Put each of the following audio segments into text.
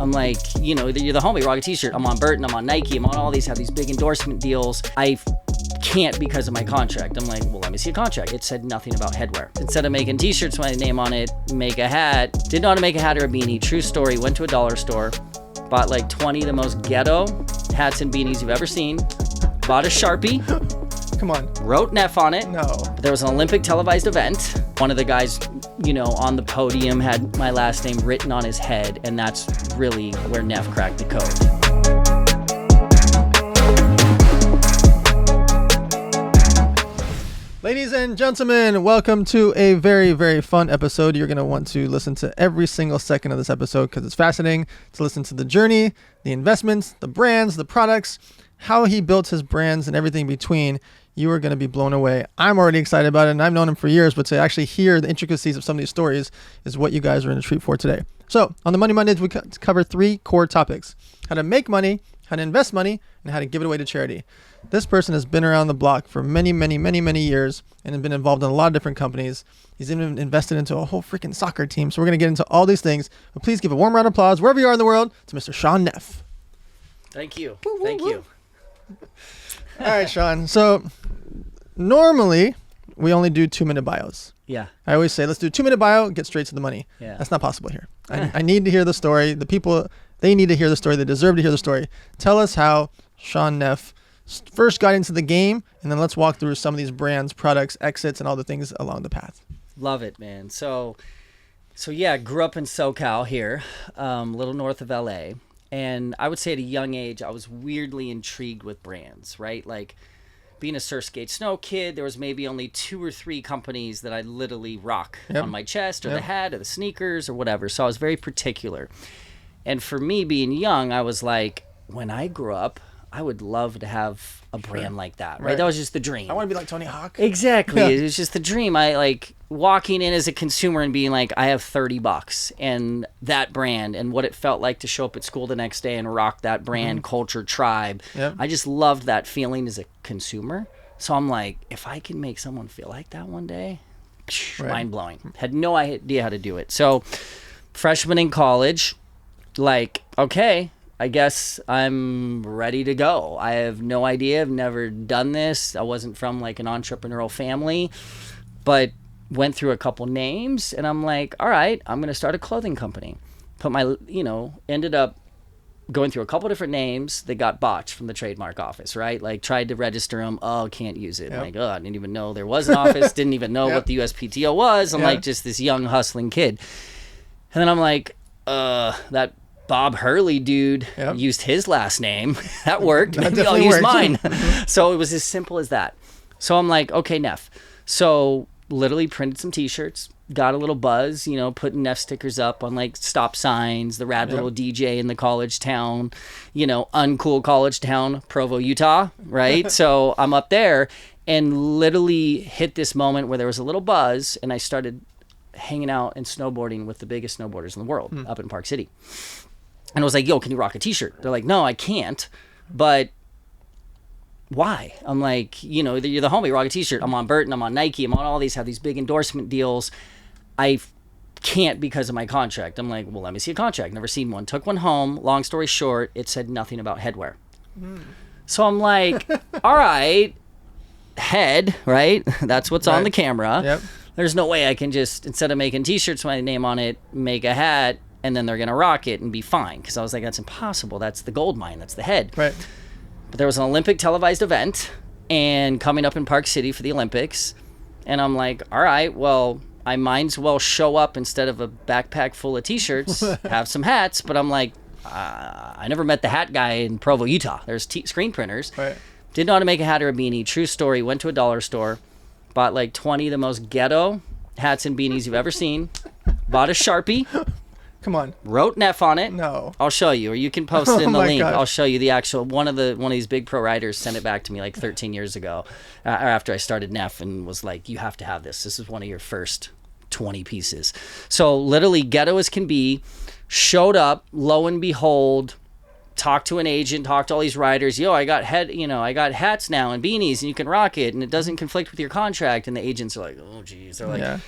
I'm like, you're the homie, rock a t-shirt. I'm on Burton, I'm on Nike, I'm on all these, have these big endorsement deals. I can't because of my contract. I'm like, well, let me see a contract. It said nothing about headwear. Instead of making t-shirts with my name on it, make a hat. Didn't know how to make a hat or a beanie. True story. Went to a dollar store, bought like 20 of the most ghetto hats and beanies you've ever seen. Bought a Sharpie. Come on. Wrote Neff on it. No. But there was an Olympic televised event. One of the guys, on the podium had my last name written on his head, and that's really where Neff cracked the code. Ladies and gentlemen, welcome to a very, very fun episode. You're going to want to listen to every single second of this episode because it's fascinating to listen to the journey, the investments, the brands, the products, how he built his brands and everything between. You are going to be blown away. I'm already excited about it, and I've known him for years, but to actually hear the intricacies of some of these stories is what you guys are in a treat for today. So on the Money Mondays, we cover 3 core topics: how to make money, how to invest money, and how to give it away to charity. This person has been around the block for many, many, many, many years and has been involved in a lot of different companies. He's even invested into a whole freaking soccer team. So we're going to get into all these things. But please give a warm round of applause wherever you are in the world to Mr. Shaun Neff. Thank you. Thank you. All right, Shaun. So normally we only do 2-minute bios. Yeah. I always say, let's do a 2-minute bio, get straight to the money. Yeah. That's not possible here. I need to hear the story. The people, they need to hear the story. They deserve to hear the story. Tell us how Shaun Neff first got into the game, and then let's walk through some of these brands, products, exits, and all the things along the path. Love it, man. So yeah, grew up in SoCal here, a little north of LA. And I would say at a young age, I was weirdly intrigued with brands, right? Like being a Surf Skate Snow kid, there was maybe only 2 or 3 companies that I literally rock on my chest, or the hat, or the sneakers, or whatever. So I was very particular. And for me, being young, I was like, when I grew up, I would love to have a brand like that, right? That was just the dream. I want to be like Tony Hawk. Exactly. It was just the dream. I like walking in as a consumer and being like, I have $30 and that brand, and what it felt like to show up at school the next day and rock that brand, culture, tribe. Yep. I just loved that feeling as a consumer. So I'm like, if I can make someone feel like that one day, mind blowing. Had no idea how to do it. So freshman in college, like, okay, I guess I'm ready to go. I have no idea. I've never done this. I wasn't from like an entrepreneurial family, but went through a couple names, and I'm like, all right, I'm going to start a clothing company. Ended up going through a couple different names. They got botched from the trademark office, right? Like tried to register them. Oh, can't use it. Yep. Like, I didn't even know there was an office. Didn't even know what the USPTO was. I'm like just this young hustling kid. And then I'm like, that Bob Hurley dude used his last name. That worked. Maybe I'll use mine. So it was as simple as that. So I'm like, okay, Neff. So literally printed some t-shirts, got a little buzz, putting Neff stickers up on like stop signs, the rad little DJ in the college town, uncool college town, Provo, Utah, right? So I'm up there and literally hit this moment where there was a little buzz, and I started hanging out and snowboarding with the biggest snowboarders in the world up in Park City. And I was like, yo, can you rock a t-shirt? They're like, no, I can't. But why? I'm like, you're the homie, rock a t-shirt. I'm on Burton, I'm on Nike, I'm on all these, have these big endorsement deals. I can't because of my contract. I'm like, well, let me see a contract. Never seen one. Took one home. Long story short, it said nothing about headwear. So I'm like, all right, head, right? That's what's on the camera. Yep. There's no way I can just, instead of making t-shirts with my name on it, make a hat, and then they're going to rock it and be fine. Because I was like, that's impossible. That's the gold mine. That's the head. Right. But there was an Olympic televised event and coming up in Park City for the Olympics. And I'm like, all right, well, I might as well show up instead of a backpack full of t-shirts, have some hats. But I'm like, I never met the hat guy in Provo, Utah. There's screen printers. Right. Didn't know how to make a hat or a beanie. True story. Went to a dollar store. Bought like 20 of the most ghetto hats and beanies you've ever seen. Bought a Sharpie. Come on. Wrote Neff on it. No. I'll show you, or you can post it in the link. God. I'll show you the actual one of these big pro writers sent it back to me like 13 years ago, after I started Neff, and was like, you have to have this. This is one of your first 20 pieces. So literally ghetto as can be. Showed up. Lo and behold, talked to an agent. Talked to all these writers. Yo, I got hats now and beanies, and you can rock it, and it doesn't conflict with your contract. And the agents are like, oh geez. They're like,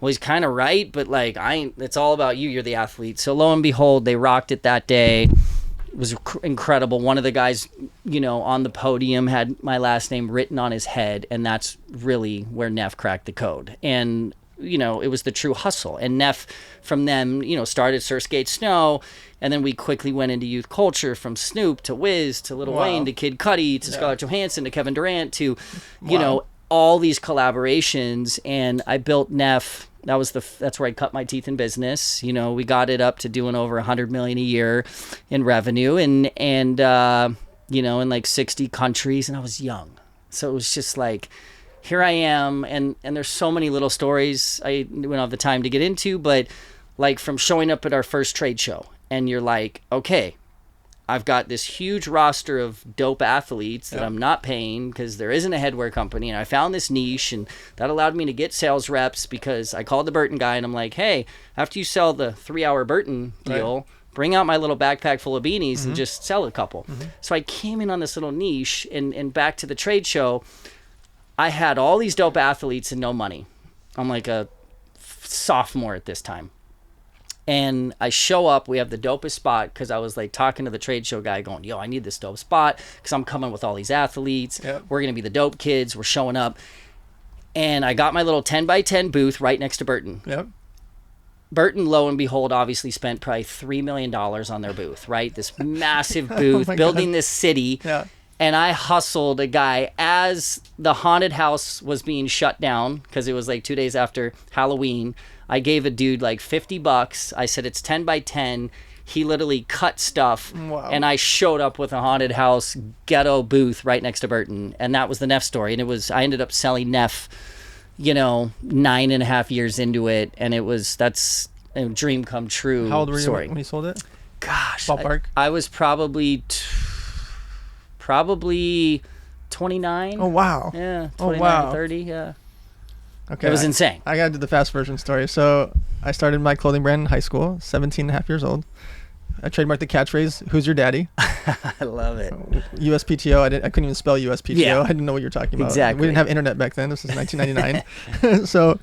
well, he's kind of right, but like, it's all about you. You're the athlete. So lo and behold, they rocked it that day. It was incredible. One of the guys, on the podium had my last name written on his head, and that's really where Neff cracked the code. And, it was the true hustle. And Neff, from them, started Surf Skate Snow, and then we quickly went into youth culture, from Snoop to Wiz to Lil Wayne to Kid Cudi to Scarlett Johansson to Kevin Durant to, all these collaborations. And I built Neff. That's where I cut my teeth in business. We got it up to doing over $100 million a year in revenue, and in like 60 countries, and I was young. So it was just like, here I am, and there's so many little stories we don't have the time to get into, but like from showing up at our first trade show, and you're like, okay, I've got this huge roster of dope athletes that I'm not paying because there isn't a headwear company, and I found this niche, and that allowed me to get sales reps because I called the Burton guy, and I'm like, hey, after you sell the 3-hour Burton deal, bring out my little backpack full of beanies and just sell a couple. So I came in on this little niche, and back to the trade show, I had all these dope athletes and no money. I'm like a sophomore at this time. And I show up, we have the dopest spot, because I was like talking to the trade show guy going, yo, I need this dope spot because I'm coming with all these athletes. We're going to be the dope kids. We're showing up. And I got my little 10x10 booth right next to Burton. Burton, lo and behold, obviously spent probably $3 million on their booth, right? This massive booth, building this city. And I hustled a guy as the haunted house was being shut down, because it was like 2 days after Halloween. I gave a dude like $50. I said, it's 10x10. He literally cut stuff. And I showed up with a haunted house ghetto booth right next to Burton. And that was the Neff story. And I ended up selling Neff, 9.5 years into it. And that's a dream come true. How old were you when you sold it? Gosh. Ballpark? I was probably 29. Oh, wow. Yeah, 29 to 30, yeah. Okay. It was insane. I got to do the fast version story. So I started my clothing brand in high school, 17 and a half years old. I trademarked the catchphrase, "Who's your daddy?" I love it. USPTO. I couldn't even spell USPTO. Yeah. I didn't know what you're talking about. Exactly. We didn't have internet back then. This was 1999. So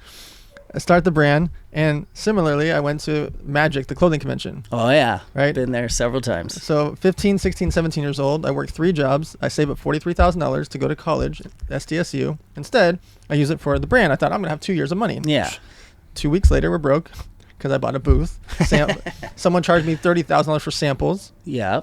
I started the brand, and similarly, I went to Magic, the clothing convention. Oh, yeah. Right? Been there several times. So 15, 16, 17 years old, I worked 3 jobs. I saved up $43,000 to go to college at SDSU. Instead, I use it for the brand. I thought, I'm going to have 2 years of money. Yeah. 2 weeks later, we're broke because I bought a booth. Someone charged me $30,000 for samples. Yeah.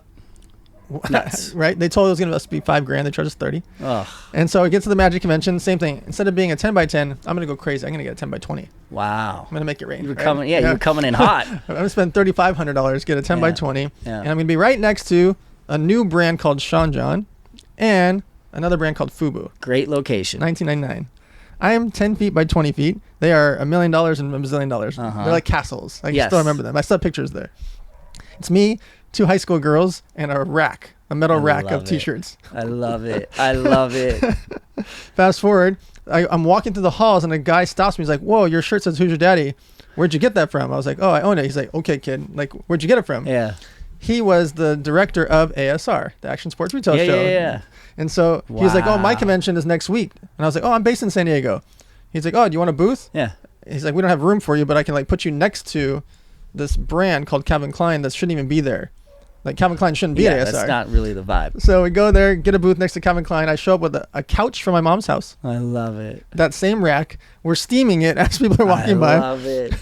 Nuts. Right? They told it was going to be $5,000. They charged us 30. Ugh. And so it gets to the Magic convention, same thing. Instead of being a 10x10, I'm going to go crazy. I'm going to get a 10x20. Wow. I'm going to make it rain. You're coming in hot. I'm going to spend $3,500, get a 10x20. Yeah. And I'm going to be right next to a new brand called Sean John and another brand called FUBU. Great location. 1999. I am 10 feet by 20 feet. They are $1 million and $1 bazillion. They're like castles. I still remember them. I still have pictures there. It's me, 2 high school girls, and a metal rack of t-shirts. I love it. I love it. Fast forward, I'm walking through the halls, and a guy stops me. He's like, whoa, your shirt says "Who's your daddy?" Where'd you get that from? I was like, oh, I own it. He's like, okay, kid. Like, where'd you get it from? Yeah. He was the director of ASR, the Action Sports Retail Show. Yeah. And so he was like, oh, my convention is next week. And I was like, oh, I'm based in San Diego. He's like, oh, do you want a booth? Yeah. He's like, we don't have room for you, but I can like put you next to this brand called Calvin Klein that shouldn't even be there. Like Calvin Klein shouldn't be at ASR. That's not really the vibe. So we go there, get a booth next to Calvin Klein. I show up with a couch from my mom's house. I love it. That same rack. We're steaming it as people are walking by. I love it.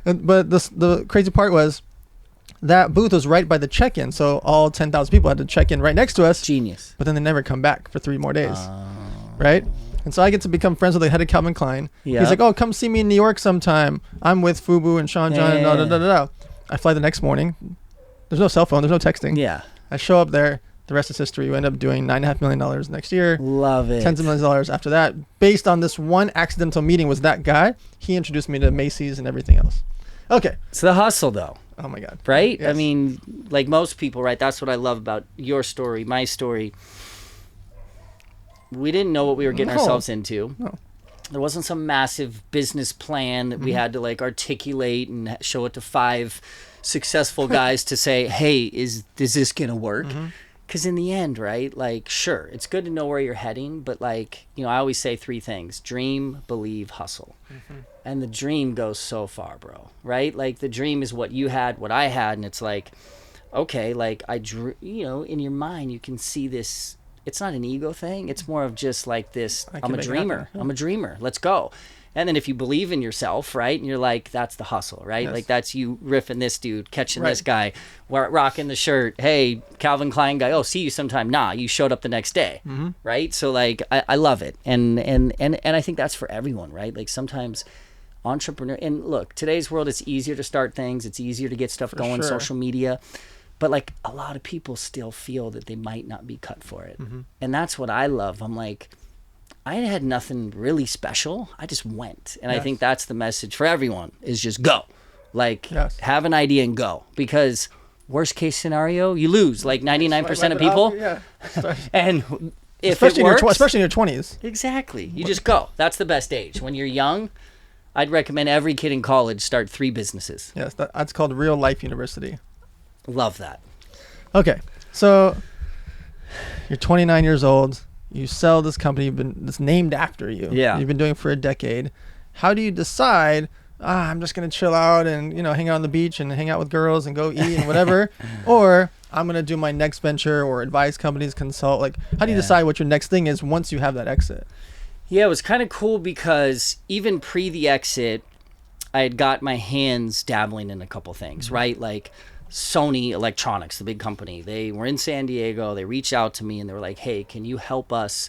But the crazy part was that booth was right by the check-in. So all 10,000 people had to check in right next to us. Genius. But then they never come back for 3 more days. Right? And so I get to become friends with the head of Calvin Klein. Yep. He's like, oh, come see me in New York sometime. I'm with FUBU and Sean John and da-da-da-da-da. I fly the next morning. There's no cell phone. There's no texting. Yeah. I show up there. The rest is history. We end up doing $9.5 million next year. Love it. Tens of millions of dollars after that. Based on this one accidental meeting with that guy, he introduced me to Macy's and everything else. Okay. It's the hustle, though. Oh, my God. Right? Yes. I mean, like most people, right? That's what I love about your story, my story. We didn't know what we were getting ourselves into. No. There wasn't some massive business plan that we had to like articulate and show it to 5 successful guys to say, hey, is this going to work? Because in the end, right, like, sure, it's good to know where you're heading, but, like, you know, I always say 3 things: dream, believe, hustle. And the dream goes so far, bro, right? Like, the dream is what you had, what I had, and it's like, okay, like, you know, in your mind, you can see this. It's not an ego thing. It's more of just like this, I'm a dreamer. I'm a dreamer. Let's go. And then if you believe in yourself, right, and you're like, that's the hustle, right? Yes. Like, that's you riffing this dude, catching this guy, rocking the shirt. Hey, Calvin Klein guy. Oh, see you sometime. Nah, you showed up the next day, right? So, like, I love it. And I think that's for everyone, right? Like, sometimes entrepreneur, and look, today's world, it's easier to start things. It's easier to get stuff going, social media. But, like, a lot of people still feel that they might not be cut for it. And that's what I love. I'm like, I had nothing really special. I just went. And I think that's the message for everyone, is just go. Like, have an idea and go. Because worst case scenario, you lose, like 99% of people. And if it works, especially in your 20s. Exactly. You just go. That's the best age. When you're young, I'd recommend every kid in college start 3 businesses. Yes, that's called real life university. Love that. Okay, so you're 29 years old. You sell this company that's named after you. Yeah. You've been doing it for a decade. How do you decide, I'm just going to chill out and, you know, hang out on the beach and hang out with girls and go eat and whatever, or I'm going to do my next venture or advise companies, consult? Like, how do you decide what your next thing is once you have that exit? Yeah, it was kind of cool because even pre the exit, I had got my hands dabbling in a couple things, right? Like, Sony Electronics, the big company, they were in San Diego. They reached out to me and they were like, hey, can you help us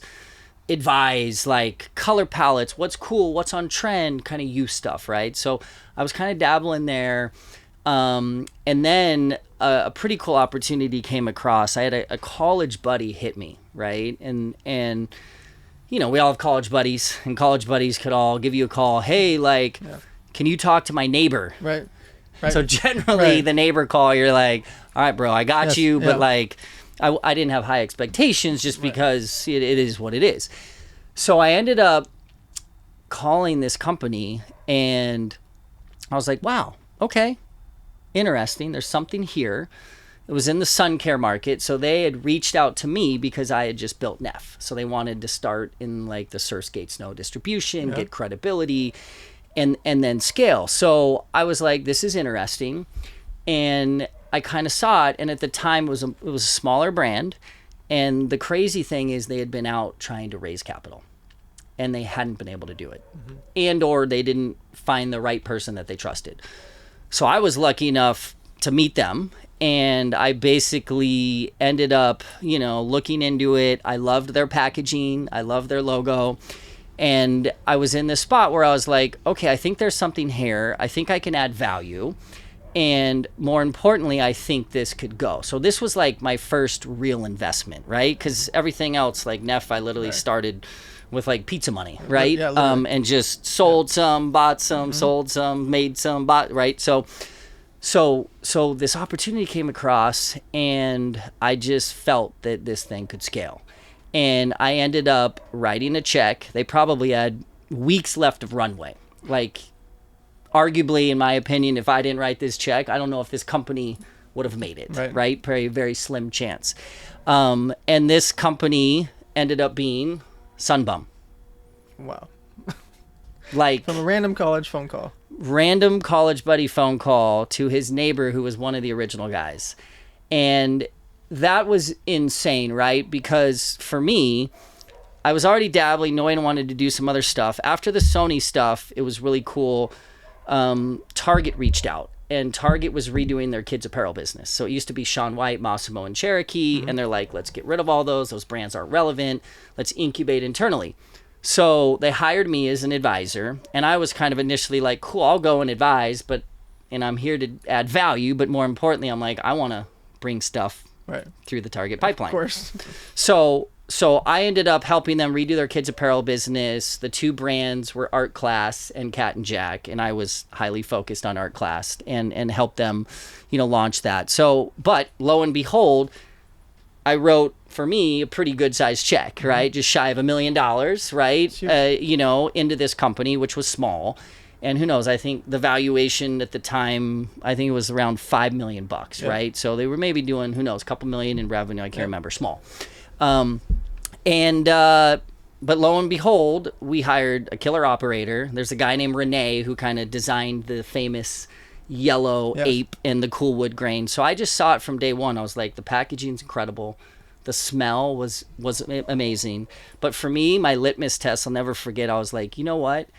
advise, like, color palettes, what's cool, what's on trend, kind of youth stuff, right? So I was kind of dabbling there. And then a pretty cool opportunity came across. I had a college buddy hit me, right? And you know, we all have college buddies, and college buddies could all give you a call. Hey, like, can you talk to my neighbor? Right. So generally, the neighbor call, you're like, all right, bro, I got you. But, like, I didn't have high expectations just because it is what it is. So I ended up calling this company, and I was like, wow, okay, interesting. There's something here. It was in the sun care market. So they had reached out to me because I had just built Neff. So they wanted to start in, like, the Surfskate snow distribution, get credibility, and then scale. So I was like, this is interesting. And I kind of saw it. And at the time, it was a smaller brand. And the crazy thing is they had been out trying to raise capital, and they hadn't been able to do it. And or they didn't find the right person that they trusted. So I was lucky enough to meet them. And I basically ended up, you know, looking into it. I loved their packaging. I loved their logo. And I was in this spot where I was like, okay, I think there's something here. I think I can add value. And more importantly, I think this could go. So this was like my first real investment, right? Because everything else, like Neff, I literally started with like pizza money, right? And just sold some, bought some, sold some, made some, bought, right? So this opportunity came across, and I just felt that this thing could scale. And I ended up writing a check. They probably had weeks left of runway. Like, arguably, in my opinion, if I didn't write this check, I don't know if this company would have made it, right? Very, very slim chance. And this company ended up being Sunbum. Wow. Like, from a random college phone call. Random college buddy phone call to his neighbor who was one of the original guys. And that was insane, right? Because for me, I was already dabbling, knowing I wanted to do some other stuff. After the Sony stuff, it was really cool. Target reached out, and Target was redoing their kids apparel business. So it used to be Shaun White, Massimo, and Cherokee. And they're like, let's get rid of all those. Those brands aren't relevant. Let's incubate internally. So they hired me as an advisor, and I was kind of initially like, cool, I'll go and advise, and I'm here to add value. But more importantly, I'm like, I want to bring stuff through the Target pipeline. Of course. So I ended up helping them redo their kids apparel business. The 2 brands were Art Class and Cat and Jack, and I was highly focused on Art Class and helped them, you know, launch that. So, but lo and behold, I wrote, for me, a pretty good sized check, right? Just shy of $1 million, right? You know, into this company, which was small. And who knows, I think the valuation at the time, I think it was around $5 million, right? So they were maybe doing, who knows, a couple million in revenue. I can't remember, small. But lo and behold, we hired a killer operator. There's a guy named Renee who kind of designed the famous yellow ape and the cool wood grain. So I just saw it from day one. I was like, the packaging's incredible. The smell was amazing. But for me, my litmus test, I'll never forget, I was like, you know what?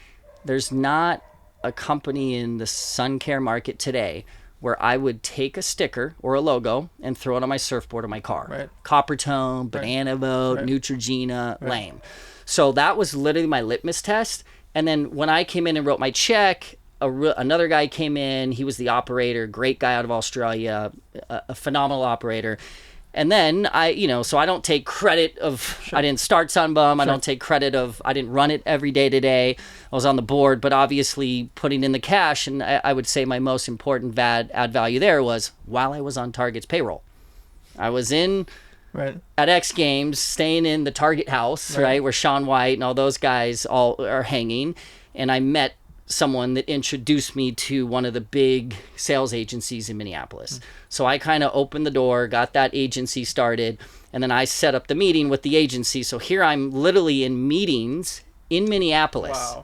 There's not a company in the sun care market today where I would take a sticker or a logo and throw it on my surfboard or my car. Right. Copper Tone, Banana Boat, Neutrogena, Lame. So that was literally my litmus test. And then when I came in and wrote my check, another guy came in. He was the operator, great guy out of Australia, a phenomenal operator. And then so I don't take credit of, I didn't start Sunbum. I don't take credit of, I didn't run it every day today. I was on the board, but obviously putting in the cash. And I would say my most important add value there was while I was on Target's payroll. I was in at X Games, staying in the Target house, right, where Sean White and all those guys all are hanging. And I met someone that introduced me to one of the big sales agencies in Minneapolis. So I kind of opened the door, got that agency started, and then I set up the meeting with the agency. So here I'm literally in meetings in Minneapolis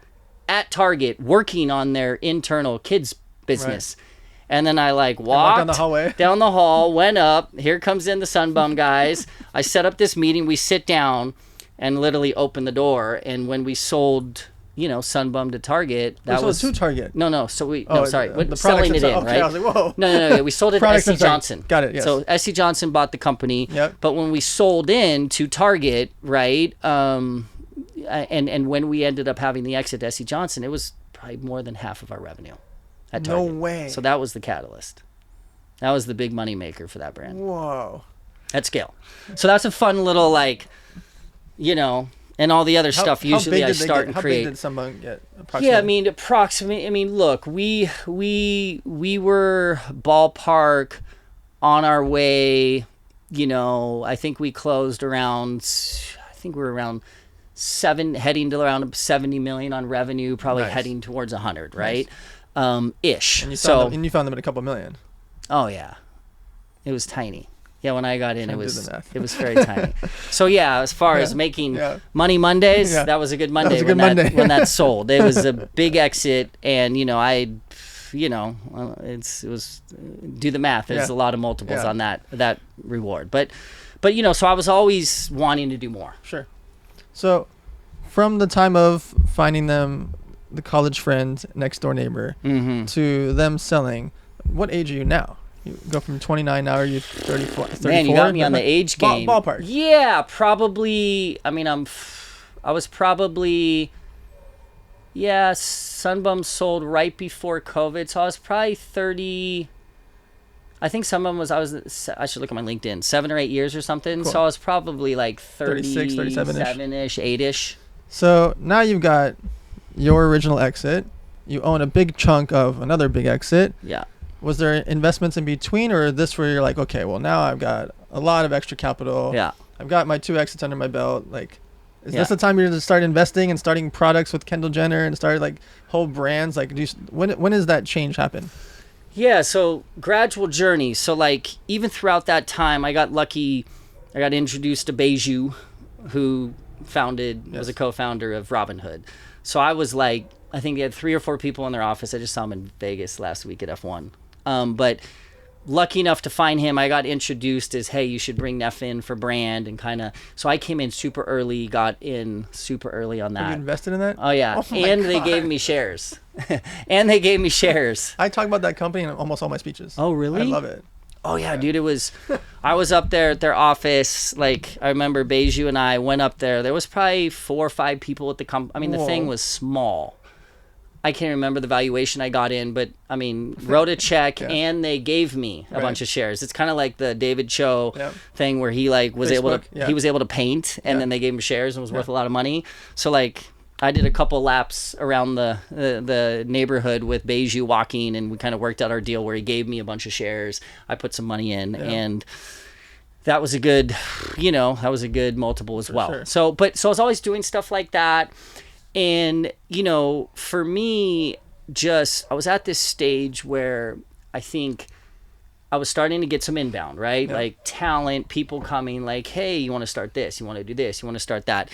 at Target working on their internal kids business. And then I walked down the hall, went up, here comes in the Sunbum guys. I set up this meeting, we sit down and literally open the door. And when we sold Sunbum to Target, that was to Target. No. So we the selling it in, okay, right? I was like, whoa. No. We sold it to SC Johnson. Got it. Yes. So SC Johnson bought the company. Yep. But when we sold in to Target, right? And when we ended up having the exit to SC Johnson, it was probably more than half of our revenue at Target. No way. So that was the catalyst. That was the big money maker for that brand. Whoa. At scale. So that's a fun little and all the other stuff usually I start and create. How big did Sunbum get approximately? Yeah, I mean, approximately. I mean, look, we were ballpark on our way. I think we closed around. I think we were around heading to around 70 million on revenue, probably heading towards 100, right? Ish. And you found them at a couple million. Oh yeah, it was tiny. Yeah, when I got in, it was very tiny. So yeah, as far as making money Mondays, that was a good Monday. When that sold. It was a big exit, and it was do the math. There's a lot of multiples on that reward, but so I was always wanting to do more. Sure. So, from the time of finding them, the college friend, next door neighbor, to them selling, what age are you now? You go from 29 now, are you 34? Man, you got me on the age game. Ballpark. Yeah, probably. I mean, I was probably, Sunbum sold right before COVID, so I was probably 30. I think Sunbum I should look at my LinkedIn, 7 or 8 years or something. Cool. So I was probably 36, 37-ish, 8-ish. So now you've got your original exit. You own a big chunk of another big exit. Yeah. Was there investments in between, or this where you're like, okay, well now I've got a lot of extra capital. Yeah. I've got my 2 exits under my belt. Is this the time you're to start investing and starting products with Kendall Jenner and start whole brands? When does that change happen? Yeah. So gradual journey. So even throughout that time, I got lucky. I got introduced to Beiju, who was a co-founder of Robinhood. So I was I think they had 3 or 4 people in their office. I just saw him in Vegas last week at F1. But lucky enough to find him, I got introduced as, hey, you should bring Neff in for brand and so I came in super early, got in super early on that. You invested in that? Oh, yeah. They gave me shares. I talk about that company in almost all my speeches. Oh, really? I love it. Oh, yeah, dude, I was up there at their office. I remember Beiju and I went up there. There was probably 4 or 5 people at the company. I mean, the thing was small. I can't remember the valuation I got in, but wrote a check and they gave me a bunch of shares. It's kind of like the David Cho thing where he was able to paint and then they gave him shares and was worth a lot of money. So I did a couple laps around the neighborhood with Beiju walking, and we kind of worked out our deal where he gave me a bunch of shares. I put some money in and that was a good, multiple as well. Sure. So I was always doing stuff like that. And, for me, I was at this stage where I think I was starting to get some inbound, right? Like talent, people coming like, hey, you want to start this? You want to do this? You want to start that?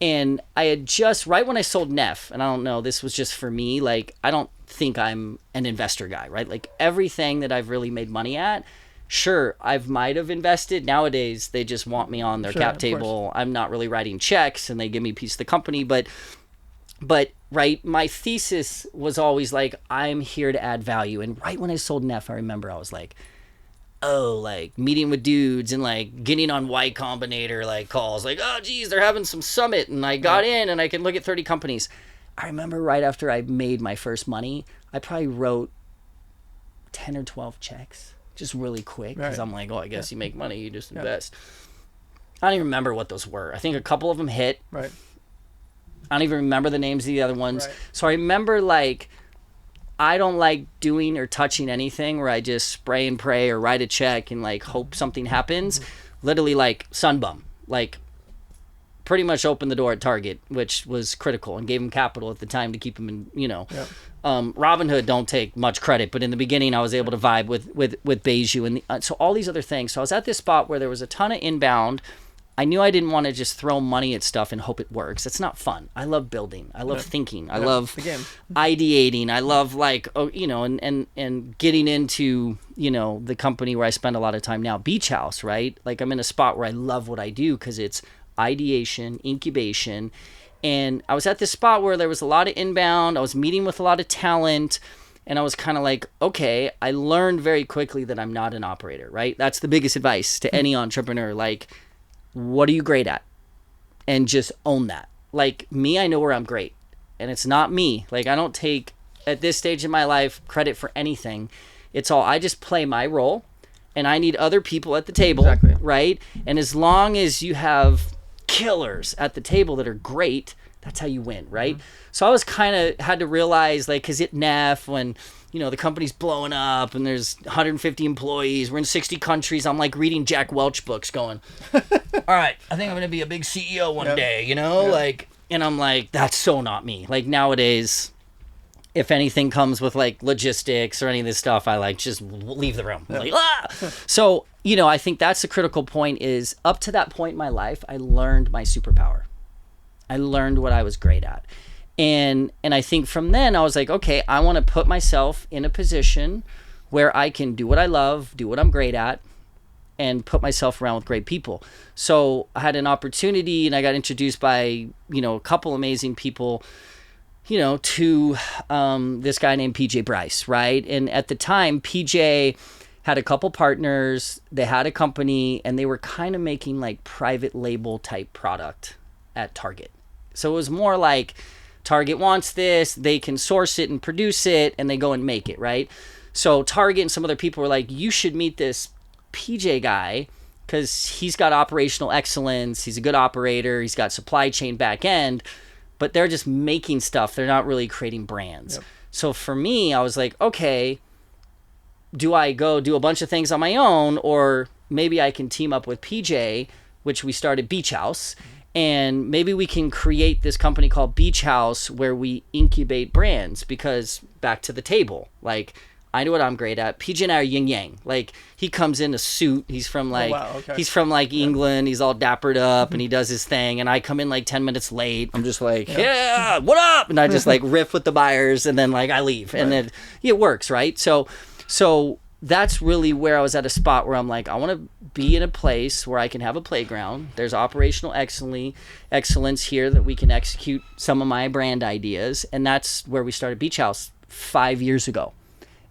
And I had just, right when I sold Neff, and I don't know, this was just for me, like, I don't think I'm an investor guy, right? Like everything that I've really made money at, sure, I might have invested. Nowadays, they just want me on their cap table. I'm not really writing checks and they give me a piece of the company. But right, my thesis was always like, I'm here to add value. And right when I sold Neff, I remember I was like, oh, like meeting with dudes and like getting on Y Combinator like calls, like, oh, geez, they're having some summit. And I got in and I can look at 30 companies. I remember right after I made my first money, I probably wrote 10 or 12 checks. Just really quick, because I'm like, oh, I guess you make money, you just invest. I don't even remember what those were. I think a couple of them hit. Right. I don't even remember the names of the other ones. Right. So I remember, like, I don't like doing or touching anything where I just spray and pray or write a check and, like, hope something happens. Literally, like, sunbum. Like, pretty much opened the door at Target, which was critical, and gave them capital at the time to keep them in, you know. Yep. Robinhood don't take much credit, but in the beginning I was able to vibe with Beiju and so all these other things. So I was at this spot where there was a ton of inbound. I knew I didn't want to just throw money at stuff and hope it works. It's not fun. I love building. I love thinking. I love ideating. I love, like, you know, and getting into, you know, the company where I spend a lot of time now, Beach House, right? Like, I'm in a spot where I love what I do because it's ideation, incubation. And I was at this spot where there was a lot of inbound. I was meeting with a lot of talent. And I was kind of like, okay, I learned very quickly that I'm not an operator, right? That's the biggest advice to any entrepreneur. Like, what are you great at? And just own that. Like, me, I know where I'm great. And it's not me. Like, I don't take, at this stage in my life, credit for anything. It's all, I just play my role. And I need other people at the table, right? And as long as you have killers at the table that are great, that's how you win, right? Mm-hmm. So I was kind of had to realize, like, because at Neff, when, you know, the company's blowing up and there's 150 employees, we're in 60 countries, I'm like reading Jack Welch books going, all right, I think I'm going to be a big CEO one day, you know? Like, and I'm like, that's so not me. Like, nowadays, if anything comes with, like, logistics or any of this stuff, I, like, just leave the room. Like, So, you know, I think that's the critical point is, up to that point in my life, I learned my superpower. I learned what I was great at. And I think from then I was like, okay, I want to put myself in a position where I can do what I love, do what I'm great at, and put myself around with great people. So I had an opportunity and I got introduced by, you know, a couple amazing people, you know, to this guy named PJ Bryce, right? And at the time, PJ had a couple partners, they had a company, and they were kind of making, like, private label type product at Target. So it was more like, Target wants this, they can source it and produce it, and they go and make it, right? So Target and some other people were like, you should meet this PJ guy because he's got operational excellence, he's a good operator, he's got supply chain back end, but they're just making stuff. They're not really creating brands. Yep. So for me, I was like, okay, do I go do a bunch of things on my own, or maybe I can team up with PJ, which we started Beach House, and maybe we can create this company called Beach House where we incubate brands, because back to the table, like, I know what I'm great at. PJ and I are yin yang. Like, he comes in a suit. He's from like he's from like England. He's all dappered up and he does his thing. And I come in like 10 minutes late. I'm just like, yeah, what up? And I just like riff with the buyers and then like I leave. And then it works, right? So that's really where I was at a spot where I'm like, I want to be in a place where I can have a playground. There's operational excellence here that we can execute some of my brand ideas. And that's where we started Beach House 5 years ago.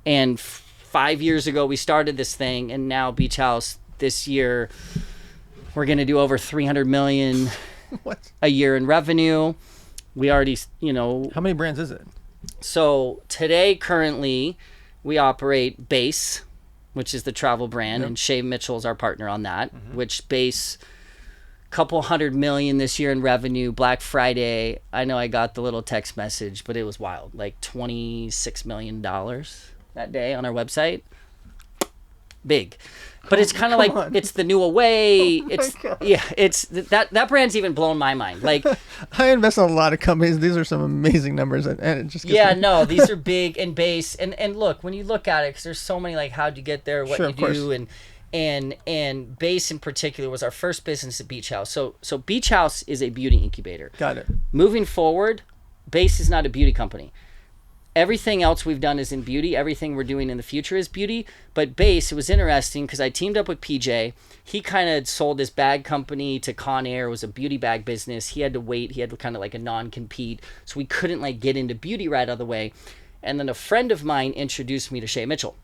And 5 years ago, we started this thing, and now Beach House this year, we're going to do over $300 million a year in revenue. We already, you know. How many brands is it? So today, currently, we operate Base, which is the travel brand, and Shay Mitchell is our partner on that, which Base, couple $100 million this year in revenue. Black Friday, I know I got the little text message, but it was wild, like $26 million. That day on our website. Big. But it's kind of like on. it's the new Away. Oh It's God. yeah. It's that brand's even blown my mind. Like I invest in a lot of companies. These are some amazing numbers, and it just gets me. no, these are big and base. And look, when you look at it, because there's so many like how'd you get there, what Sure, you of course. do, and base in particular was our first business at Beach House. So Beach House is a beauty incubator. Got it. Moving forward, base is not a beauty company. Everything else we've done is in beauty. Everything we're doing in the future is beauty. But base, it was interesting because I teamed up with PJ. He kind of sold his bag company to Con Air. It was a beauty bag business. He had to wait. He had kind of like a non-compete. So we couldn't like get into beauty right out of the way. And then a friend of mine introduced me to Shay Mitchell.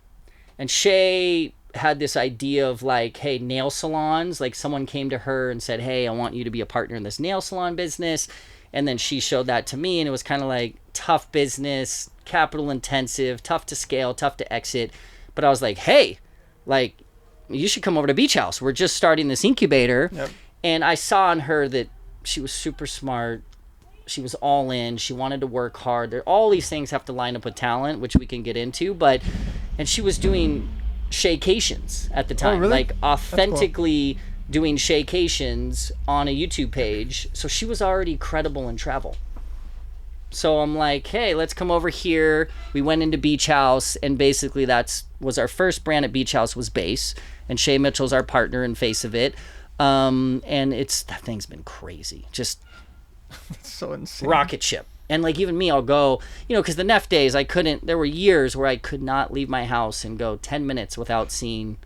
And Shay had this idea of like, hey, nail salons. Like someone came to her and said, hey, I want you to be a partner in this nail salon business. And then she showed that to me, and it was kind of like tough business, capital intensive, tough to scale, tough to exit. But I was like, hey, like, you should come over to Beach House. We're just starting this incubator. Yep. And I saw in her that she was super smart. She was all in. She wanted to work hard. All these things have to line up with talent, which we can get into. And she was doing shaycations at the time. Oh, really? Like authentically doing shaycations on a YouTube page. So she was already credible in travel. So I'm like, hey, let's come over here. We went into Beach House, and basically was our first brand at Beach House was Base, and Shay Mitchell's our partner and face of it. And that thing's been crazy. Just It's so insane. rocket ship. And like even me, I'll go, because the Neff days, there were years where I could not leave my house and go 10 minutes without seeing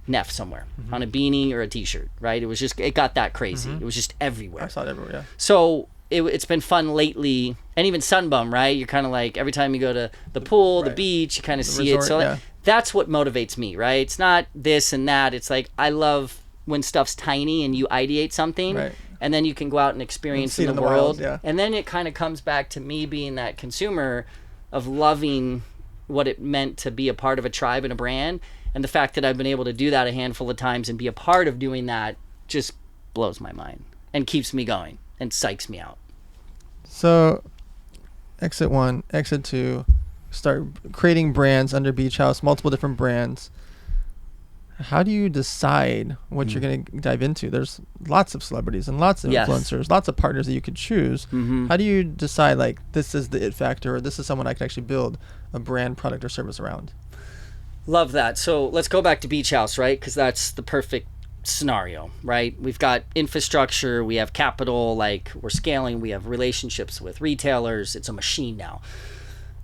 Neff somewhere on a beanie or a t-shirt, right? It got that crazy. It was just everywhere. I saw it everywhere. Yeah. So it's been fun lately, and even Sunbum, right? You're kind of like every time you go to the pool, the beach, you kind of see resort, it. So yeah. that's what motivates me, right? It's not this and that. It's like I love when stuff's tiny and you ideate something, Right. and then you can go out and experience see it in the wild, world. yeah. And then it kind of comes back to me being that consumer of loving what it meant to be a part of a tribe and a brand. And the fact that I've been able to do that a handful of times and be a part of doing that just blows my mind and keeps me going and psychs me out. So, exit 1, exit 2, start creating brands under Beach House, multiple different brands. How do you decide what you're going to dive into? There's lots of celebrities and lots of Yes. influencers, lots of partners that you could choose. How do you decide, like, this is the it factor, or this is someone I can actually build a brand, product, or service around? Love that. So let's go back to Beach House, right? Because that's the perfect scenario, right? We've got infrastructure, we have capital, like we're scaling, we have relationships with retailers. It's a machine now.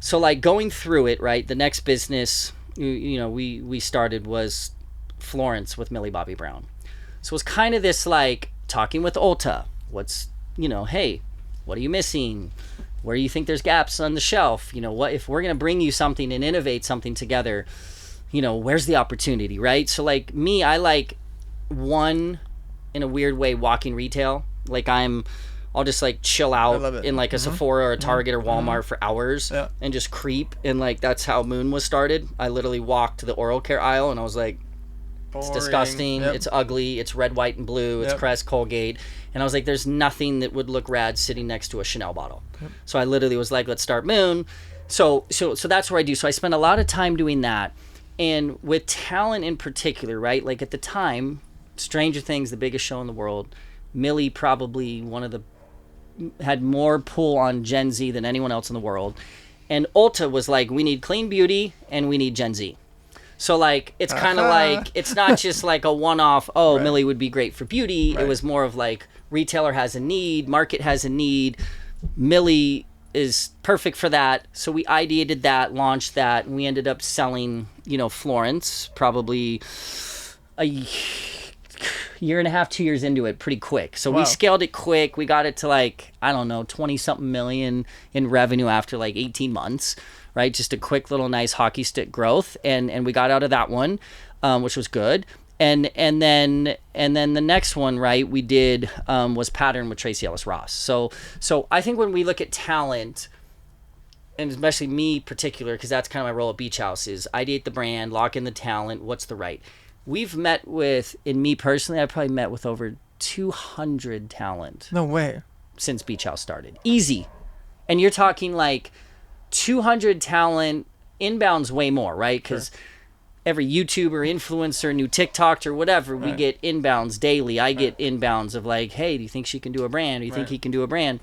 So like going through it, right? The next business, we started was Florence with Millie Bobby Brown. So it was kind of this like talking with Ulta. What's, hey, what are you missing? Where do you think there's gaps on the shelf? What if we're going to bring you something and innovate something together? Where's the opportunity, right? So like me, I like one in a weird way walking retail. Like I'll just like chill out in like a Sephora or a Target or Walmart for hours and just creep. And like that's how Moon was started. I literally walked to the oral care aisle and I was like, it's disgusting. It's ugly. It's red, white, and blue. It's Crest, Colgate. And I was like, there's nothing that would look rad sitting next to a Chanel bottle. So I literally was like, let's start Moon. So that's what I do. So I spend a lot of time doing that. And with talent in particular, right? Like at the time, Stranger Things, the biggest show in the world. Millie probably had more pull on Gen Z than anyone else in the world. And Ulta was like, we need clean beauty and we need Gen Z. So like, it's kind of like, it's not just like a one-off, Millie would be great for beauty. It was more of like, retailer has a need, market has a need. Millie is perfect for that. So we ideated that, launched that, and we ended up selling, Florence probably a year and a half, 2 years into it pretty quick. So we scaled it quick. We got it to like, I don't know, 20 something million in revenue after like 18 months, right? Just a quick little nice hockey stick growth. And we got out of that one, which was good. And then the next one, right, we did was Pattern with Tracy Ellis Ross. So I think when we look at talent, and especially me particular, because that's kind of my role at Beach House, is ideate the brand, lock in the talent, what's the right. We've met with, in me personally, I probably met with over 200 talent. No way. Since Beach House started. Easy. And you're talking like 200 talent, inbound's way more, right? Because every YouTuber, influencer, new TikTok or whatever, we get inbounds daily. I get inbounds of like, hey, do you think she can do a brand? Do you think he can do a brand?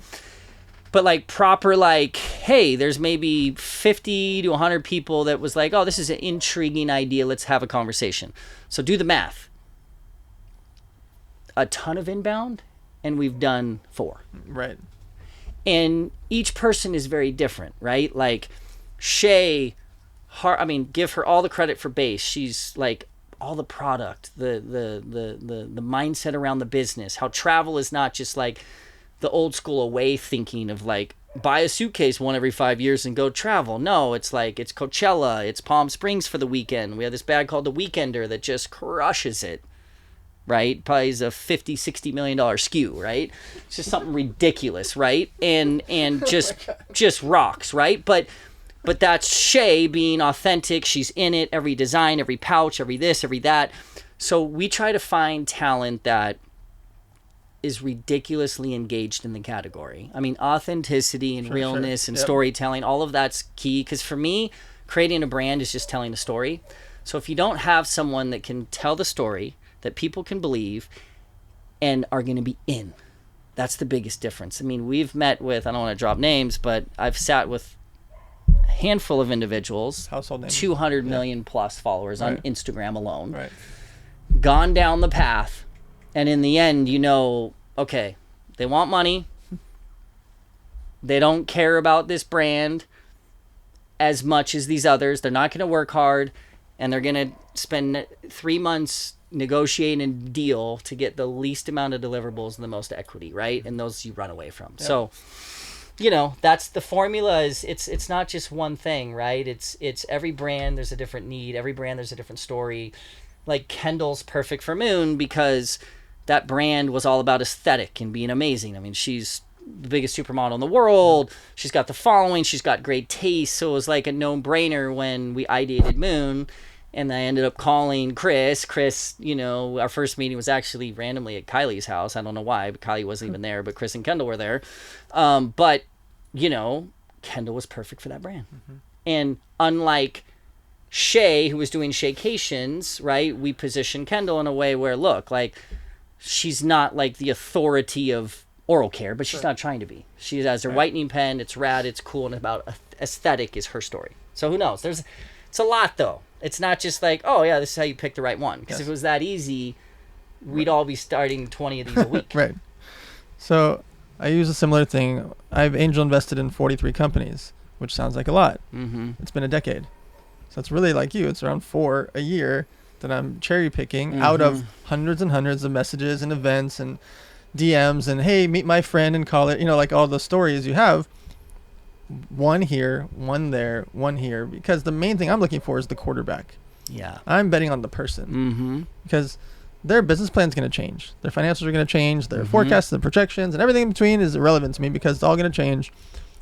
But like proper, like, hey, there's maybe 50 to 100 people that was like, oh, this is an intriguing idea. Let's have a conversation. So do the math. A ton of inbound, and we've done 4. Right. And each person is very different, right? Like Shay, give her all the credit for base. She's like all the product, the mindset around the business, how travel is not just like the old school away thinking of like buy a suitcase one every 5 years and go travel. No, it's like it's Coachella, it's Palm Springs for the weekend. We have this bag called the Weekender that just crushes it, right? Probably is a $50-60 million SKU, right? It's just something ridiculous, right? And just rocks, right? But that's Shay being authentic. She's in it, every design, every pouch, every this, every that. So we try to find talent that is ridiculously engaged in the category. I mean, authenticity and realness and storytelling, all of that's key. Because for me, creating a brand is just telling a story. So if you don't have someone that can tell the story, that people can believe and are going to be in, that's the biggest difference. I mean, we've met with, I don't want to drop names, but I've sat with a handful of individuals, household names, 200 million plus followers on Instagram alone, right, gone down the path. And in the end, okay, they want money. They don't care about this brand as much as these others. They're not going to work hard, and they're going to spend 3 months negotiating a deal to get the least amount of deliverables and the most equity, right? And those you run away from. Yep. So, that's the formula. Is it's not just one thing, right? It's every brand, there's a different need. Every brand, there's a different story. Like Kendall's perfect for Moon because that brand was all about aesthetic and being amazing. I mean, she's the biggest supermodel in the world. She's got the following. She's got great taste. So it was like a no-brainer when we ideated Moon. And I ended up calling Chris. Chris, our first meeting was actually randomly at Kylie's house. I don't know why, but Kylie wasn't even there. But Chris and Kendall were there. But Kendall was perfect for that brand. Mm-hmm. And unlike Shay, who was doing Shaycations, right? We positioned Kendall in a way where, look, like, she's not like the authority of oral care, but she's not trying to be. She has her whitening pen. It's rad. It's cool. And about aesthetic is her story. So who knows? It's a lot, though. It's not just like, oh, yeah, this is how you pick the right one. Because if it was that easy, we'd all be starting 20 of these a week. Right. So I use a similar thing. I've angel invested in 43 companies, which sounds like a lot. Mm-hmm. It's been a decade. So it's really like you. It's around 4 a year that I'm cherry picking out of hundreds and hundreds of messages and events and DMs and, hey, meet my friend and call it, like all the stories you have. One here, one there, one here. Because the main thing I'm looking for is the quarterback. Yeah. I'm betting on the person. Because their business plan is going to change. Their financials are going to change. Their forecasts and projections and everything in between is irrelevant to me because it's all going to change.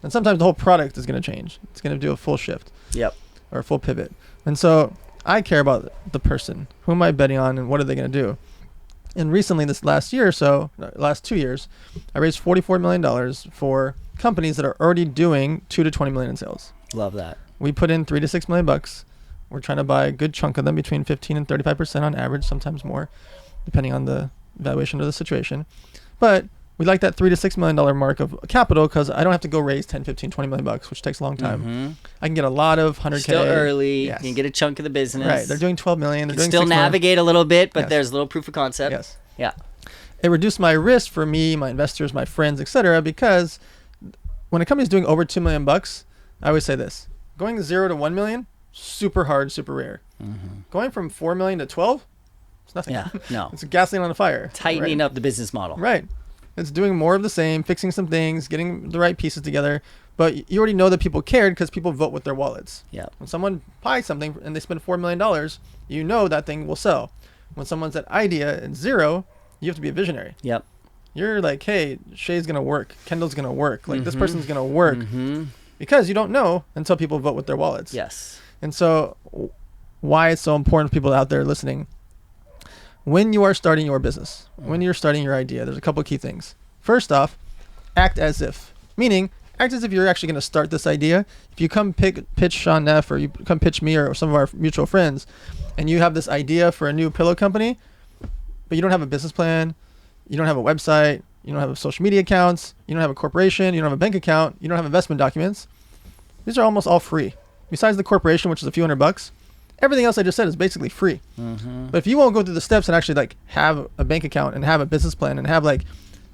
And sometimes the whole product is going to change. It's going to do a full shift. Yep. Or a full pivot. And so I care about the person. Who am I betting on and what are they going to do? And recently, this last 2 years, I raised $44 million for companies that are already doing $2 to $20 million in sales. Love that. We put in $3 to $6 million. We're trying to buy a good chunk of them, between 15 and 35% on average, sometimes more, depending on the valuation of the situation. But we like that $3 to $6 million mark of capital because I don't have to go raise 10, 15, 20 million bucks, which takes a long time. I can get a lot of 100K. Still early. Yes. You can get a chunk of the business. Right. They're doing 12 million. They're doing still navigate million. A little bit, but there's a little proof of concept. Yes. Yeah. It reduced my risk for me, my investors, my friends, etc. Because when a company's doing over $2 million, I always say this: going 0 to 1 million, super hard, super rare. Going from 4 million to 12, it's nothing. Yeah. No. It's gasoline on a fire. Tightening up the business model. Right. It's doing more of the same, fixing some things, getting the right pieces together. But you already know that people cared because people vote with their wallets. Yeah. When someone buys something and they spend $4 million, you know that thing will sell. When someone's at idea and 0, you have to be a visionary. Yep. You're like, hey, Shay's going to work. Kendall's going to work. Like, this person's going to work. Because you don't know until people vote with their wallets. Yes. And so why it's so important for people out there listening. When you are starting your business, when you're starting your idea, there's a couple of key things. First off, act as if. Meaning, act as if you're actually going to start this idea. If you come pitch Shaun Neff, or you come pitch me or some of our mutual friends, and you have this idea for a new pillow company, but you don't have a business plan, you don't have a website, you don't have social media accounts, you don't have a corporation, you don't have a bank account, you don't have investment documents. These are almost all free. Besides the corporation, which is a few $100, everything else I just said is basically free. Mm-hmm. But if you won't go through the steps and actually like have a bank account and have a business plan and have like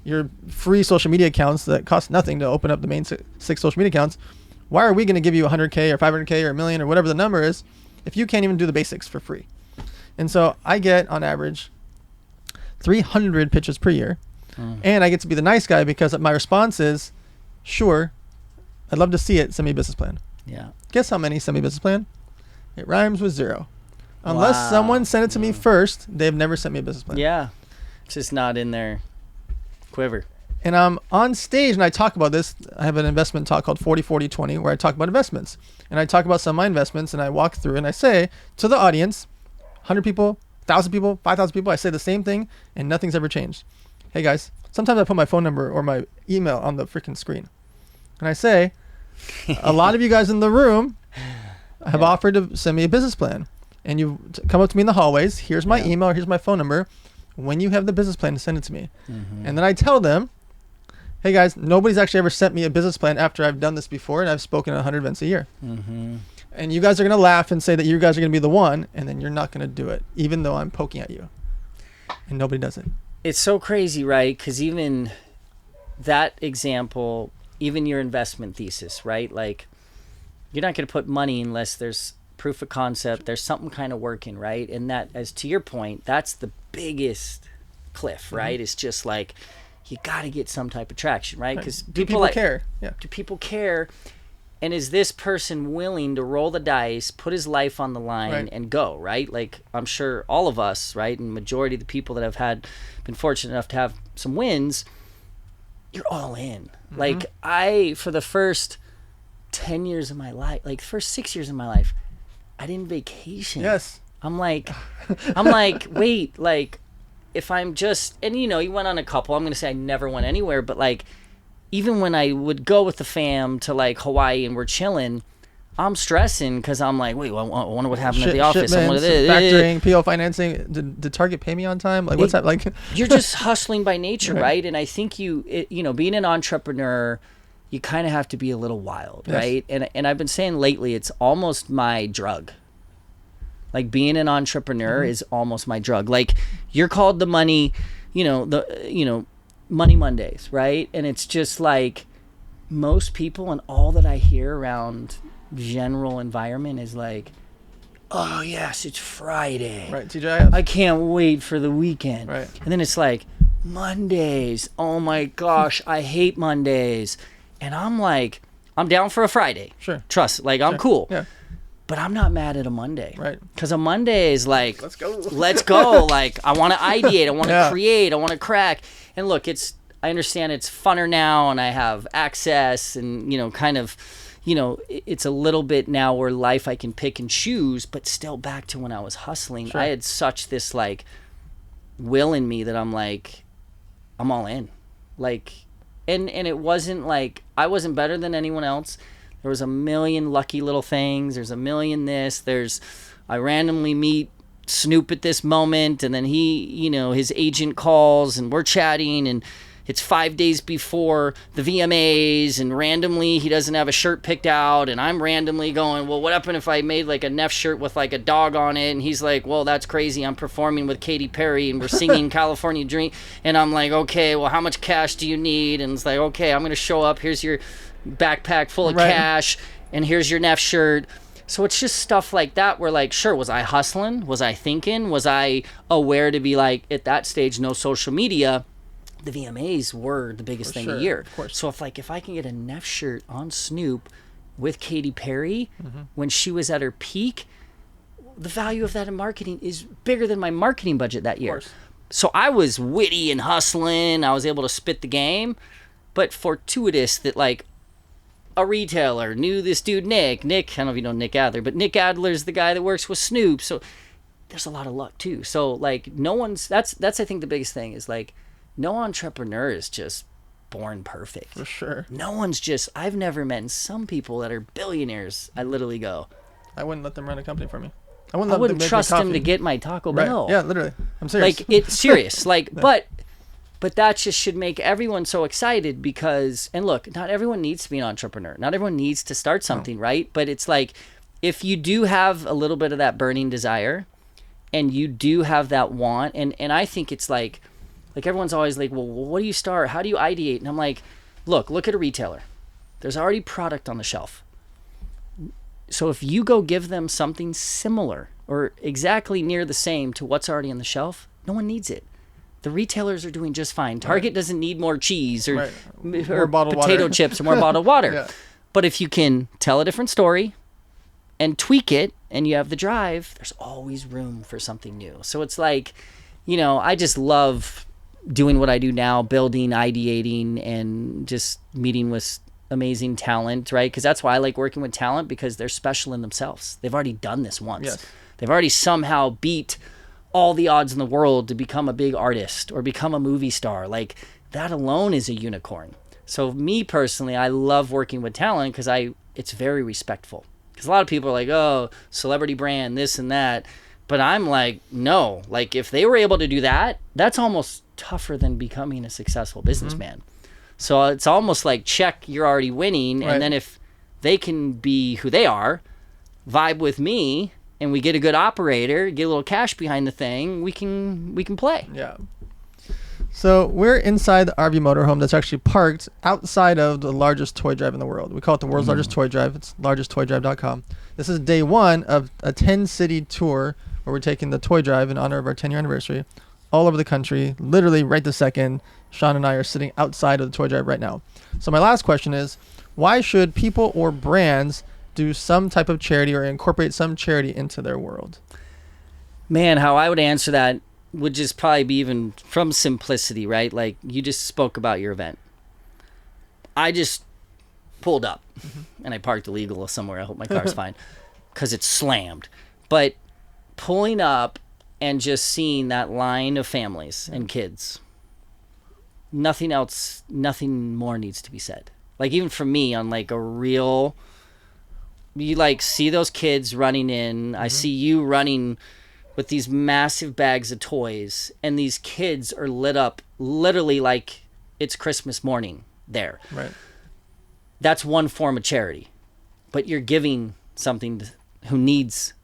your free social media accounts that cost nothing to open up the main 6 social media accounts, why are we going to give you 100K or 500K or $1 million or whatever the number is if you can't even do the basics for free? And so I get on average 300 pitches per year, and I get to be the nice guy because my response is, sure, I'd love to see it, send me a business plan. Yeah. Guess how many send me a business plan? It rhymes with 0. Unless someone sent it to me first, they've never sent me a business plan. Yeah. It's just not in their quiver. And I'm on stage and I talk about this. I have an investment talk called 40-40-20 where I talk about investments. And I talk about some of my investments and I walk through and I say to the audience, 100 people, 1,000 people, 5,000 people, I say the same thing and nothing's ever changed. Hey guys, sometimes I put my phone number or my email on the freaking screen. And I say, a lot of you guys in the room have offered to send me a business plan. And you come up to me in the hallways. Here's my email. Here's my phone number. When you have the business plan, send it to me. And then I tell them, hey guys, nobody's actually ever sent me a business plan after I've done this before, and I've spoken at 100 events a year. And you guys are going to laugh and say that you guys are going to be the one, and then you're not going to do it, even though I'm poking at you. And nobody does it. It's so crazy, right? Because even that example, even your investment thesis, right? Like, you're not going to put money unless there's proof of concept, there's something kind of working, right? And that, as to your point, that's the biggest cliff, right? It's just like, you got to get some type of traction, right? Because people like, care. Yeah. Do people care? And is this person willing to roll the dice, put his life on the line, and go, right? Like, I'm sure all of us, right, and majority of the people that have been fortunate enough to have some wins, you're all in. Like, for the first 10 years of my life, like the first 6 years of my life, I didn't vacation. Yes. I'm like, wait, like, if I'm just, and you went on a couple, I'm going to say I never went anywhere, but like, even when I would go with the fam to like Hawaii and we're chilling, I'm stressing because I'm like, wait, well, I wonder what happened at the office. Factoring, PO financing. Did Target pay me on time? Like, what's that like? You're just hustling by nature, right? And I think being an entrepreneur, you kind of have to be a little wild, right? And I've been saying lately, it's almost my drug. Like, being an entrepreneur is almost my drug. Like, you're called the money, Money Mondays, right? And it's just like, most people and all that I hear around general environment is like, oh yes, it's Friday. Right, TGIF. I can't wait for the weekend. Right. And then it's like, Mondays. Oh my gosh, I hate Mondays. And I'm like, I'm down for a Friday. Sure. Trust, like, I'm cool. Yeah. But I'm not mad at a Monday. Right. Because a Monday is like, let's go. Like, I want to ideate. I want to create. I want to crack. And look, I understand it's funner now and I have access and, it's a little bit now where life I can pick and choose, but still back to when I was hustling. Sure. I had such this like will in me that I'm like, I'm all in. Like, and it wasn't like, I wasn't better than anyone else. There was a million lucky little things. There's a million this. I randomly meet Snoop at this moment, and then he, his agent calls, and we're chatting, and it's 5 days before the VMAs, and randomly he doesn't have a shirt picked out, and I'm randomly going, well, what happened if I made like a Neff shirt with like a dog on it? And he's like, well, that's crazy. I'm performing with Katy Perry, and we're singing California Dream. And I'm like, okay, well, how much cash do you need? And it's like, okay, I'm going to show up. Here's your backpack full of cash, and here's your Neff shirt. So it's just stuff like that where, like, sure, was I hustling? Was I thinking? Was I aware to be like, at that stage, no social media? The VMAs were the biggest thing a year. Of course. So if I can get a Neff shirt on Snoop with Katy Perry when she was at her peak, the value of that in marketing is bigger than my marketing budget that year. So I was witty and hustling. I was able to spit the game, but fortuitous that like a retailer knew this dude Nick. I don't know if you know Nick Adler, but Nick Adler's the guy that works with Snoop. So there's a lot of luck too. So like that's I think the biggest thing is like, no entrepreneur is just born perfect. For sure. No one's just, I've never met some people that are billionaires. I literally go, I wouldn't let them run a company for me. I wouldn't trust them to get my Taco Bell. Yeah, literally. I'm serious. Like, it's serious. Like, but that just should make everyone so excited because, and look, not everyone needs to be an entrepreneur. Not everyone needs to start something, right? But it's like, if you do have a little bit of that burning desire and you do have that want, and I think it's like everyone's always like, well, what do you start? How do you ideate? And I'm like, look at a retailer. There's already product on the shelf. So if you go give them something similar or exactly near the same to what's already on the shelf, no one needs it. The retailers are doing just fine. Target doesn't need more cheese or potato chips or more bottled water. Yeah. But if you can tell a different story and tweak it and you have the drive, there's always room for something new. So it's like, I just love doing what I do now, building, ideating, and just meeting with amazing talent, right? Because that's why I like working with talent, because they're special in themselves. They've already done this once. Yes. They've already somehow beat all the odds in the world to become a big artist or become a movie star. Like, that alone is a unicorn. So me personally, I love working with talent because it's very respectful. Because a lot of people are like, oh, celebrity brand, this and that. But I'm like, no. Like, if they were able to do that, that's almost tougher than becoming a successful businessman. Mm-hmm. So it's almost like, check, you're already winning. Right. And then if they can be who they are, vibe with me, and we get a good operator, get a little cash behind the thing, we can play. Yeah. So we're inside the RV motorhome that's actually parked outside of the largest toy drive in the world. We call it the world's largest toy drive. It's largesttoydrive.com. This is day one of a 10-city tour where we're taking the toy drive in honor of our 10-year anniversary all over the country. Literally right this second, Shaun and I are sitting outside of the toy drive right now. So my last question is, why should people or brands do some type of charity or incorporate some charity into their world? Man, how I would answer that would just probably be even from simplicity, right? Like, you just spoke about your event. I just pulled up and I parked illegal somewhere. I hope my car's fine because it's slammed. But pulling up and just seeing that line of families and kids, nothing more needs to be said. Like, even for me, on like a real, you like see those kids running in. I see you running with these massive bags of toys, and these kids are lit up literally like it's Christmas morning there. Right. That's one form of charity, but you're giving something to who needs,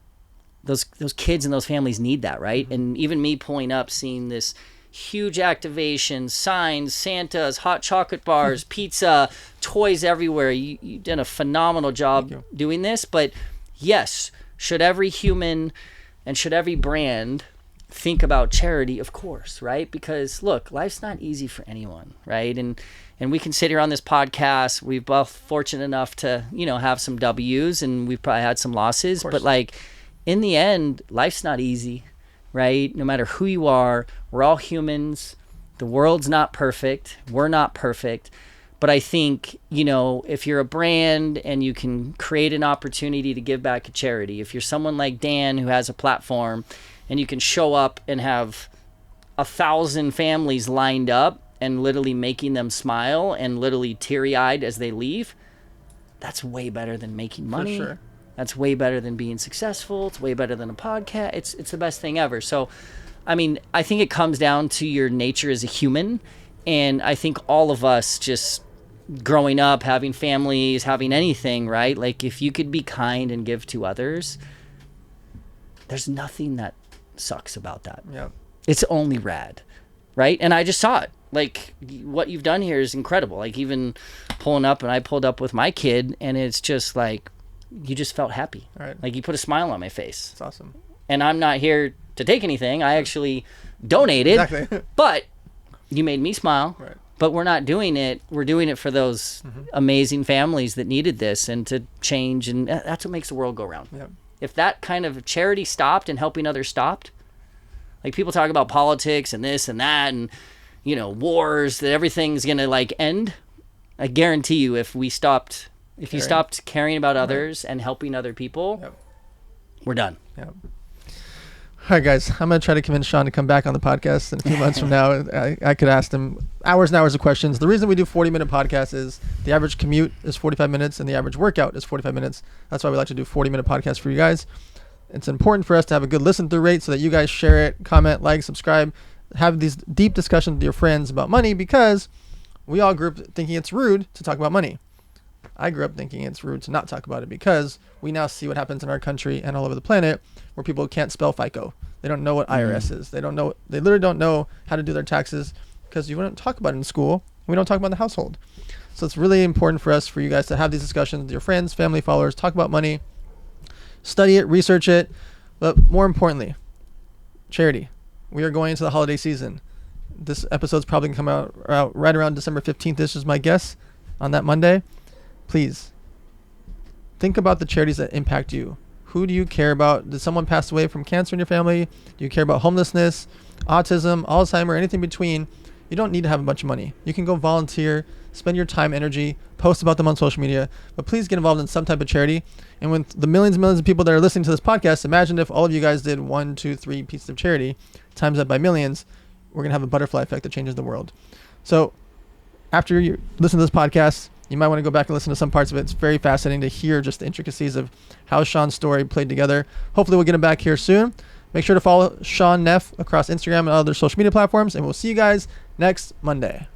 those kids and those families need that, right? And even me pulling up, seeing this huge activation, signs, Santas, hot chocolate bars, pizza, toys everywhere. You did a phenomenal job doing this. But yes, should every human and should every brand think about charity? Of course, right? Because look, life's not easy for anyone, right? And we can sit here on this podcast. We've both fortunate enough to, have some W's, and we've probably had some losses. But like, in the end, life's not easy, right? No matter who you are, we're all humans. The world's not perfect. We're not perfect. But I think, if you're a brand and you can create an opportunity to give back to charity, if you're someone like Dan who has a platform and you can show up and have 1,000 families lined up and literally making them smile and literally teary-eyed as they leave, that's way better than making money. For sure. That's way better than being successful. It's way better than a podcast. It's the best thing ever. So, I mean, I think it comes down to your nature as a human. And I think all of us just growing up, having families, having anything, right? Like, if you could be kind and give to others, there's nothing that sucks about that. Yeah. It's only rad, right? And I just saw it. Like, what you've done here is incredible. Like, even pulling up, and I pulled up with my kid, and it's just like, you just felt happy. Right. Like, you put a smile on my face. It's awesome. And I'm not here to take anything. I actually donated. Exactly. But you made me smile. Right. But we're not doing it. We're doing it for those amazing families that needed this and to change. And that's what makes the world go round. Yeah. If that kind of charity stopped and helping others stopped, like, people talk about politics and this and that and, wars, that everything's going to like end. I guarantee you, if you stopped caring about others and helping other people, we're done. Yep. right, guys, I'm going to try to convince Shaun to come back on the podcast in a few months from now. I could ask him hours and hours of questions. The reason we do 40-minute podcasts is the average commute is 45 minutes and the average workout is 45 minutes. That's why we like to do 40-minute podcasts for you guys. It's important for us to have a good listen-through rate so that you guys share it, comment, like, subscribe, have these deep discussions with your friends about money, because we all grew up thinking it's rude to talk about money. I grew up thinking it's rude to not talk about it, because we now see what happens in our country and all over the planet where people can't spell FICO. They don't know what IRS is. They literally don't know how to do their taxes because you don't talk about it in school. We don't talk about it in the household. So it's really important for us, for you guys to have these discussions with your friends, family, followers, talk about money, study it, research it. But more importantly, charity. We are going into the holiday season. This episode's probably going to come out right around December 15th. This is my guess on that Monday. Please think about the charities that impact you. Who do you care about? Did someone pass away from cancer in your family? Do you care about homelessness, autism, Alzheimer, anything between? You don't need to have a bunch of money. You can go volunteer, spend your time, energy, post about them on social media, but please get involved in some type of charity. And with the millions and millions of people that are listening to this podcast, imagine if all of you guys did 1, 2, 3 pieces of charity, times that by millions. We're going to have a butterfly effect that changes the world. So after you listen to this podcast, you might want to go back and listen to some parts of it. It's very fascinating to hear just the intricacies of how Shaun's story played together. Hopefully we'll get him back here soon. Make sure to follow Shaun Neff across Instagram and other social media platforms, and we'll see you guys next Monday.